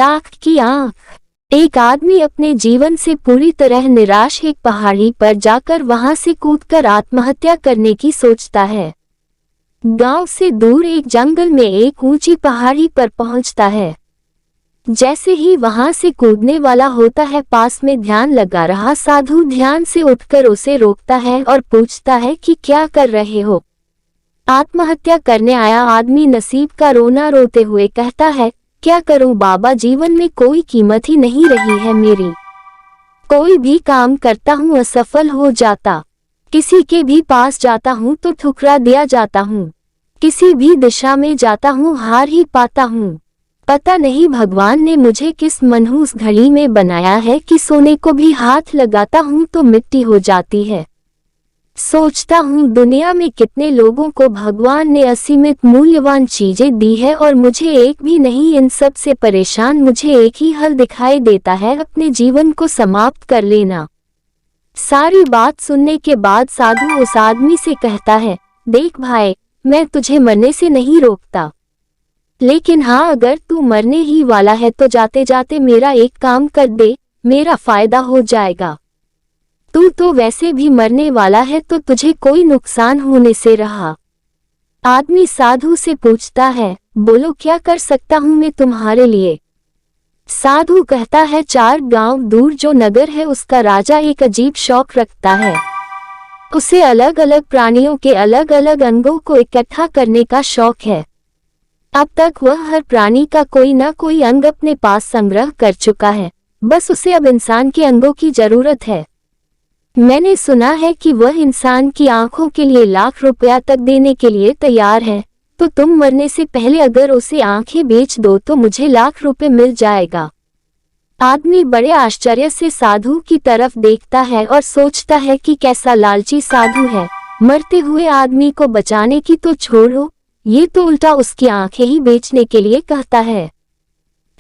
लाख की आंख। एक आदमी अपने जीवन से पूरी तरह निराश एक पहाड़ी पर जाकर वहां से कूदकर आत्महत्या करने की सोचता है। गांव से दूर एक जंगल में एक ऊंची पहाड़ी पर पहुंचता है। जैसे ही वहां से कूदने वाला होता है, पास में ध्यान लगा रहा साधु ध्यान से उठकर उसे रोकता है और पूछता है कि क्या कर रहे हो। आत्महत्या करने आया आदमी नसीब का रोना रोते हुए कहता है, क्या करूं बाबा, जीवन में कोई कीमत ही नहीं रही है मेरी। कोई भी काम करता हूं असफल हो जाता, किसी के भी पास जाता हूं तो ठुकरा दिया जाता हूं, किसी भी दिशा में जाता हूं हार ही पाता हूं। पता नहीं भगवान ने मुझे किस मनहूस घड़ी में बनाया है कि सोने को भी हाथ लगाता हूं तो मिट्टी हो जाती है। सोचता हूँ दुनिया में कितने लोगों को भगवान ने असीमित मूल्यवान चीजें दी है और मुझे एक भी नहीं। इन सब से परेशान मुझे एक ही हल दिखाई देता है, अपने जीवन को समाप्त कर लेना। सारी बात सुनने के बाद साधु उस आदमी से कहता है, देख भाई, मैं तुझे मरने से नहीं रोकता, लेकिन हाँ, अगर तू मरने ही वाला है तो जाते जाते मेरा एक काम कर दे, मेरा फायदा हो जाएगा। तू तो वैसे भी मरने वाला है तो तुझे कोई नुकसान होने से रहा। आदमी साधु से पूछता है, बोलो क्या कर सकता हूं मैं तुम्हारे लिए। साधु कहता है, 4 गांव दूर जो नगर है उसका राजा एक अजीब शौक रखता है। उसे अलग अलग प्राणियों के अलग अलग अंगों को इकट्ठा करने का शौक है। अब तक वह हर प्राणी का कोई ना कोई अंग अपने पास संग्रह कर चुका है, बस उसे अब इंसान के अंगों की जरूरत है। मैंने सुना है कि वह इंसान की आंखों के लिए लाख रुपया तक देने के लिए तैयार है, तो तुम मरने से पहले अगर उसे आंखें बेच दो तो मुझे लाख रुपए मिल जाएगा। आदमी बड़े आश्चर्य से साधु की तरफ देखता है और सोचता है कि कैसा लालची साधु है। मरते हुए आदमी को बचाने की तो छोड़ो, ये तो उल्टा उसकी आंखें ही बेचने के लिए कहता है।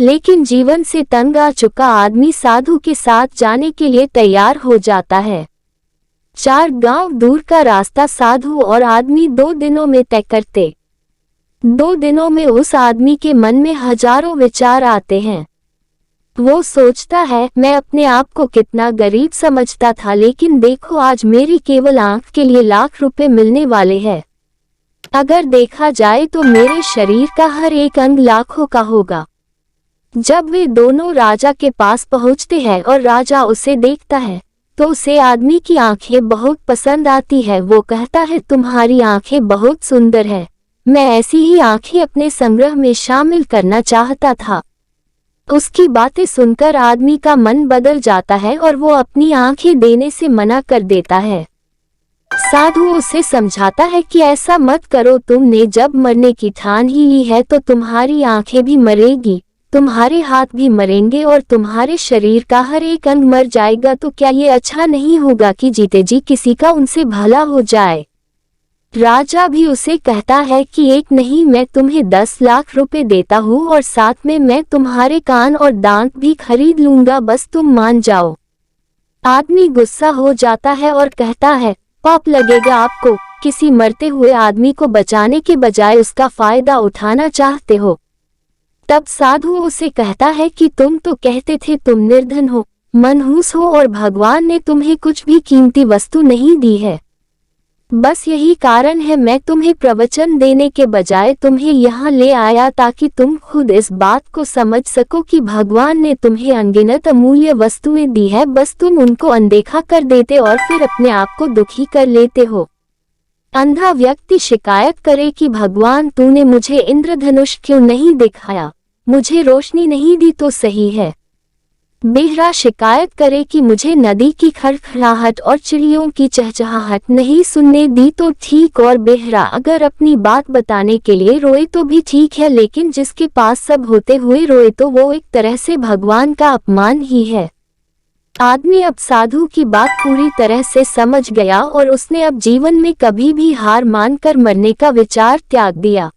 लेकिन जीवन से तंग आ चुका आदमी साधु के साथ जाने के लिए तैयार हो जाता है। 4 गांव दूर का रास्ता साधु और आदमी 2 दिनों में तय करते। 2 दिनों में उस आदमी के मन में हजारों विचार आते हैं। वो सोचता है, मैं अपने आप को कितना गरीब समझता था, लेकिन देखो आज मेरी केवल आंख के लिए लाख रुपए मिलने वाले हैं। अगर देखा जाए तो मेरे शरीर का हर एक अंग लाखों का होगा। जब वे दोनों राजा के पास पहुंचते हैं और राजा उसे देखता है तो उसे आदमी की आंखें बहुत पसंद आती है। वो कहता है, तुम्हारी आंखें बहुत सुंदर है, मैं ऐसी ही आंखें अपने संग्रह में शामिल करना चाहता था। उसकी बातें सुनकर आदमी का मन बदल जाता है और वो अपनी आंखें देने से मना कर देता है। साधु उसे समझाता है कि ऐसा मत करो, तुमने जब मरने की ठान ही ली है तो तुम्हारी आंखें भी मरेगी, तुम्हारे हाथ भी मरेंगे और तुम्हारे शरीर का हर एक अंग मर जाएगा, तो क्या ये अच्छा नहीं होगा कि जीते जी किसी का उनसे भला हो जाए। राजा भी उसे कहता है कि एक नहीं, मैं तुम्हें 10 लाख रुपए देता हूँ और साथ में मैं तुम्हारे कान और दांत भी खरीद लूंगा, बस तुम मान जाओ। आदमी गुस्सा हो जाता है और कहता है, पाप लगेगा आपको, किसी मरते हुए आदमी को बचाने के बजाय उसका फायदा उठाना चाहते हो। तब साधु उसे कहता है कि तुम तो कहते थे तुम निर्धन हो, मनहूस हो और भगवान ने तुम्हें कुछ भी कीमती वस्तु नहीं दी है। बस यही कारण है मैं तुम्हें प्रवचन देने के बजाय तुम्हें यहाँ ले आया, ताकि तुम खुद इस बात को समझ सको कि भगवान ने तुम्हें अनगिनत अमूल्य वस्तुएं दी है, बस तुम उनको अनदेखा कर देते और फिर अपने आप को दुखी कर लेते हो। अंधा व्यक्ति शिकायत करे कि भगवान तूने मुझे इंद्रधनुष क्यों नहीं दिखाया, मुझे रोशनी नहीं दी तो सही है। बेहरा शिकायत करे कि मुझे नदी की खड़खड़ाहट और चिड़ियों की चहचहाहट नहीं सुनने दी तो ठीक, और बेहरा अगर अपनी बात बताने के लिए रोए तो भी ठीक है, लेकिन जिसके पास सब होते हुए रोए तो वो एक तरह से भगवान का अपमान ही है। आदमी अब साधु की बात पूरी तरह से समझ गया और उसने अब जीवन में कभी भी हार मानकर मरने का विचार त्याग दिया।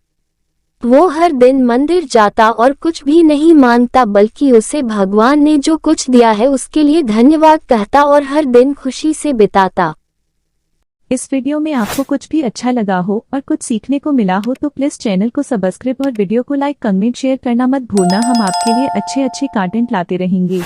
वो हर दिन मंदिर जाता और कुछ भी नहीं मांगता, बल्कि उसे भगवान ने जो कुछ दिया है उसके लिए धन्यवाद कहता और हर दिन खुशी से बिताता। इस वीडियो में आपको कुछ भी अच्छा लगा हो और कुछ सीखने को मिला हो तो प्लीज चैनल को सब्सक्राइब और वीडियो को लाइक कमेंट शेयर करना मत भूलना। हम आपके लिए अच्छे कंटेंट लाते रहेंगे।